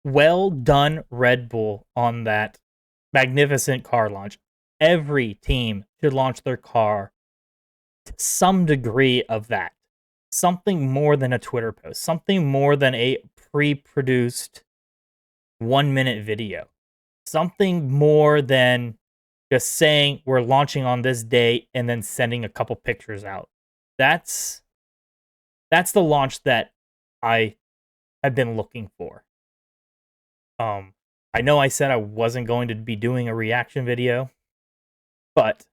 well done, Red Bull, on that magnificent car launch. Every team should launch their car to some degree of that. Something more than a Twitter post, something more than a pre-produced 1-minute video, something more than just saying we're launching on this day and then sending a couple pictures out. That's the launch that I have been looking for. I know I said I wasn't going to be doing a reaction video, but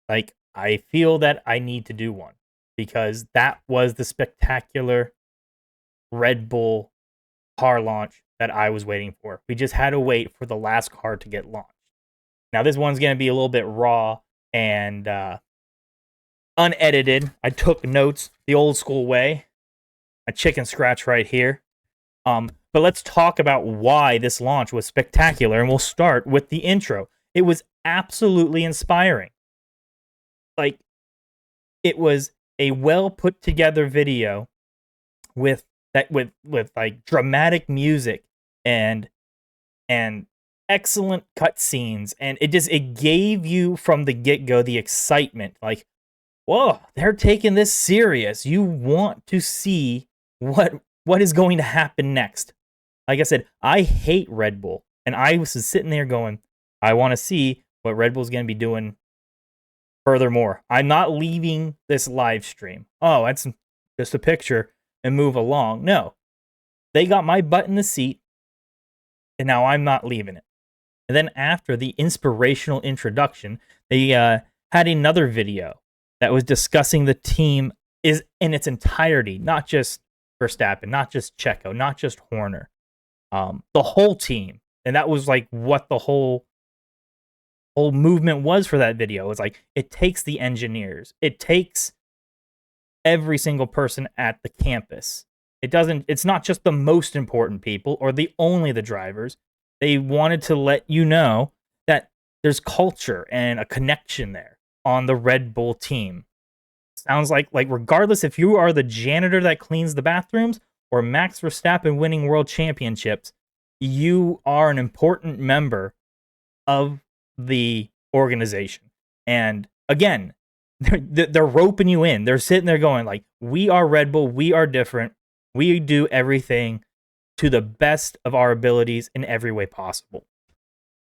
like I feel that I need to do one because that was the spectacular Red Bull car launch that I was waiting for. We just had to wait for the last car to get launched. Now this one's going to be a little bit raw and unedited. I took notes the old school way. A chicken scratch right here. But let's talk about why this launch was spectacular, and we'll start with the intro. It was absolutely inspiring. Like, it was a well put together video with like dramatic music and excellent cutscenes, and it gave you from the get go the excitement. Like, whoa, they're taking this serious. You want to see what is going to happen next. Like I said, I hate Red Bull, and I was sitting there going, I want to see what Red Bull's going to be doing furthermore. I'm not leaving this live stream. Oh, that's just a picture and move along. No, they got my butt in the seat, and now I'm not leaving it. And then after the inspirational introduction, they had another video that was discussing the team is in its entirety, not just Verstappen, not just Checo, not just Horner, the whole team. And that was like what the whole movement was for that video. It's like it takes the engineers, it takes every single person at the campus. It's not just the most important people or the drivers. They wanted to let you know that there's culture and a connection there on the Red Bull team. Sounds like regardless if you are the janitor that cleans the bathrooms or Max Verstappen winning world championships, you are an important member of the organization. And again, they're roping you in. They're sitting there going like, we are Red Bull. We are different. We do everything to the best of our abilities in every way possible.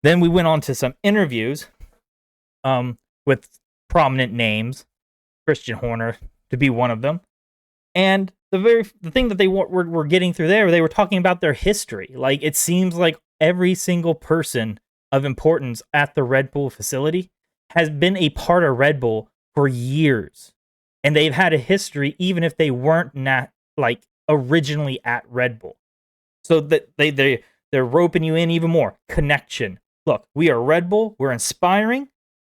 Then we went on to some interviews with prominent names, Christian Horner to be one of them. And the thing that they were getting through there, they were talking about their history. Like, it seems like every single person of importance at the Red Bull facility has been a part of Red Bull for years. And they've had a history even if they weren't like originally at Red Bull. So that they're roping you in even more. Connection. Look, we are Red Bull. We're inspiring.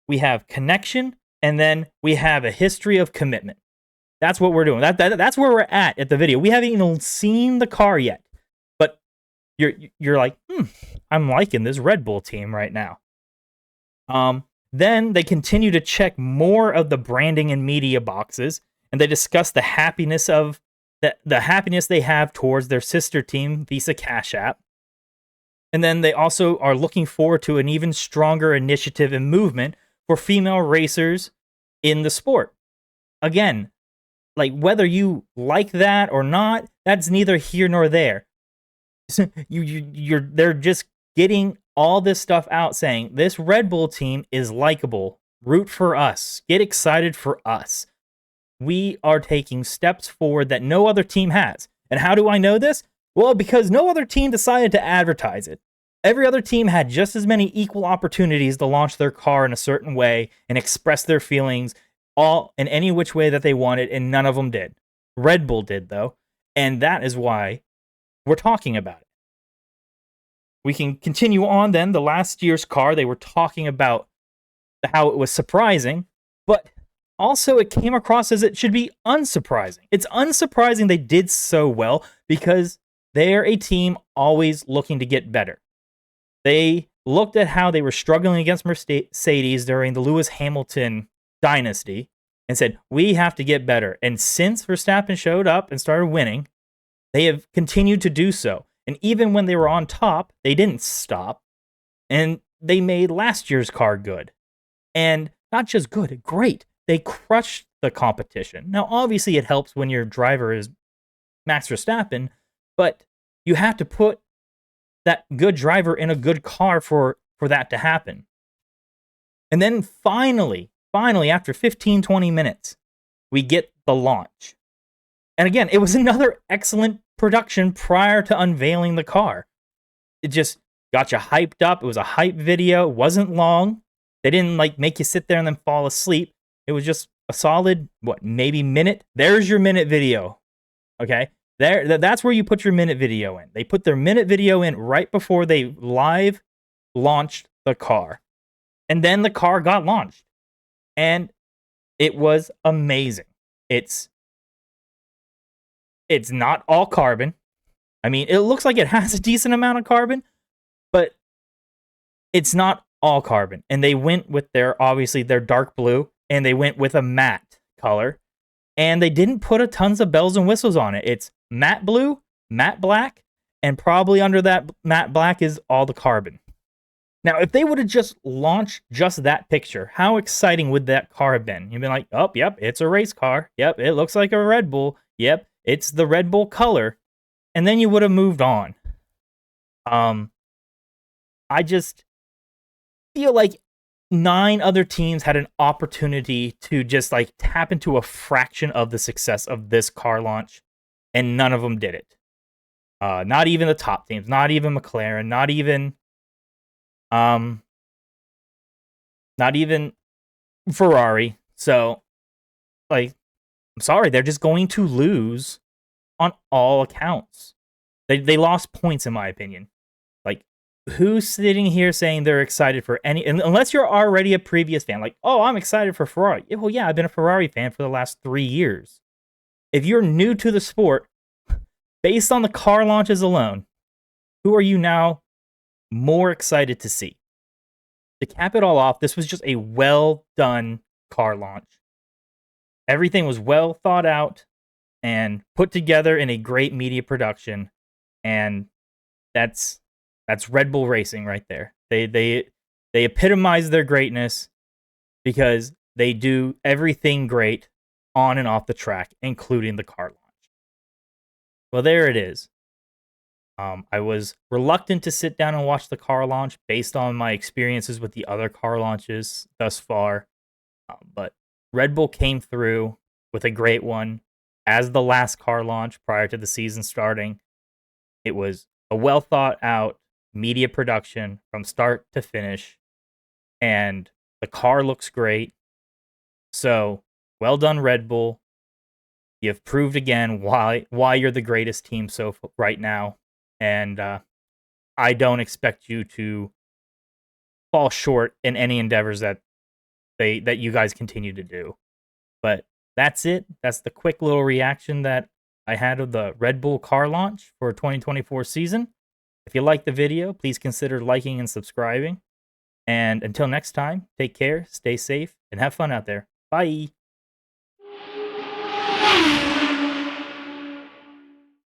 We have connection. And then we have a history of commitment. That's what we're doing. That's where we're at the video. We haven't even seen the car yet. But you're like, I'm liking this Red Bull team right now. Then they continue to check more of the branding and media boxes. And they discuss the happiness of the happiness they have towards their sister team, Visa Cash App. And then they also are looking forward to an even stronger initiative and movement for female racers in the sport. Again, like whether you like that or not, that's neither here nor there. They're just getting all this stuff out saying this Red Bull team is likable. Root for us. Get excited for us. We are taking steps forward that no other team has. And how do I know this? Well, because no other team decided to advertise it. Every other team had just as many equal opportunities to launch their car in a certain way and express their feelings all in any which way that they wanted, and none of them did. Red Bull did, though, and that is why we're talking about it. We can continue on then. The last year's car, they were talking about how it was surprising, but also it came across as it should be unsurprising. It's unsurprising they did so well because they're a team always looking to get better. They looked at how they were struggling against Mercedes during the Lewis Hamilton dynasty and said, we have to get better. And since Verstappen showed up and started winning, they have continued to do so. And even when they were on top, they didn't stop. And they made last year's car good. And not just good, great. They crushed the competition. Now, obviously, it helps when your driver is Max Verstappen, but you have to put that good driver in a good car for that to happen. And then finally, after 15, 20 minutes, we get the launch. And again, it was another excellent production prior to unveiling the car. It just got you hyped up. It was a hype video. It wasn't long. They didn't like make you sit there and then fall asleep. It was just a solid, maybe minute. There's your minute video. Okay? That's where you put your minute video in. They put their minute video in right before they live launched the car. And then the car got launched. And it was amazing. It's not all carbon. I mean, it looks like it has a decent amount of carbon, but it's not all carbon. And they went with obviously their dark blue, and they went with a matte color. And they didn't put a tons of bells and whistles on it. It's matte blue, matte black, and probably under that matte black is all the carbon. Now, if they would have just launched just that picture, how exciting would that car have been? You'd been like, oh, yep, it's a race car. Yep, it looks like a Red Bull. Yep, it's the Red Bull color. And then you would have moved on. I just feel like 9 other teams had an opportunity to just like tap into a fraction of the success of this car launch, and none of them did it. Not even the top teams, not even McLaren, not even Ferrari. So, like, I'm sorry, they're just going to lose on all accounts. They lost points, in my opinion. Like, who's sitting here saying they're excited for unless you're already a previous fan, like, oh, I'm excited for Ferrari. Well, yeah, I've been a Ferrari fan for the last 3 years. If you're new to the sport, based on the car launches alone, who are you now more excited to see? To cap it all off, this was just a well-done car launch. Everything was well thought out and put together in a great media production, and that's Red Bull Racing right there. They epitomize their greatness because they do everything great on and off the track, including the car launch. Well, there it is. I was reluctant to sit down and watch the car launch based on my experiences with the other car launches thus far. But Red Bull came through with a great one as the last car launch prior to the season starting. It was a well thought out media production from start to finish, and the car looks great. So, well done, Red Bull. You've proved again why you're the greatest team right now. And I don't expect you to fall short in any endeavors that you guys continue to do. But that's it. That's the quick little reaction that I had of the Red Bull car launch for 2024 season. If you liked the video, please consider liking and subscribing. And until next time, take care, stay safe, and have fun out there. Bye.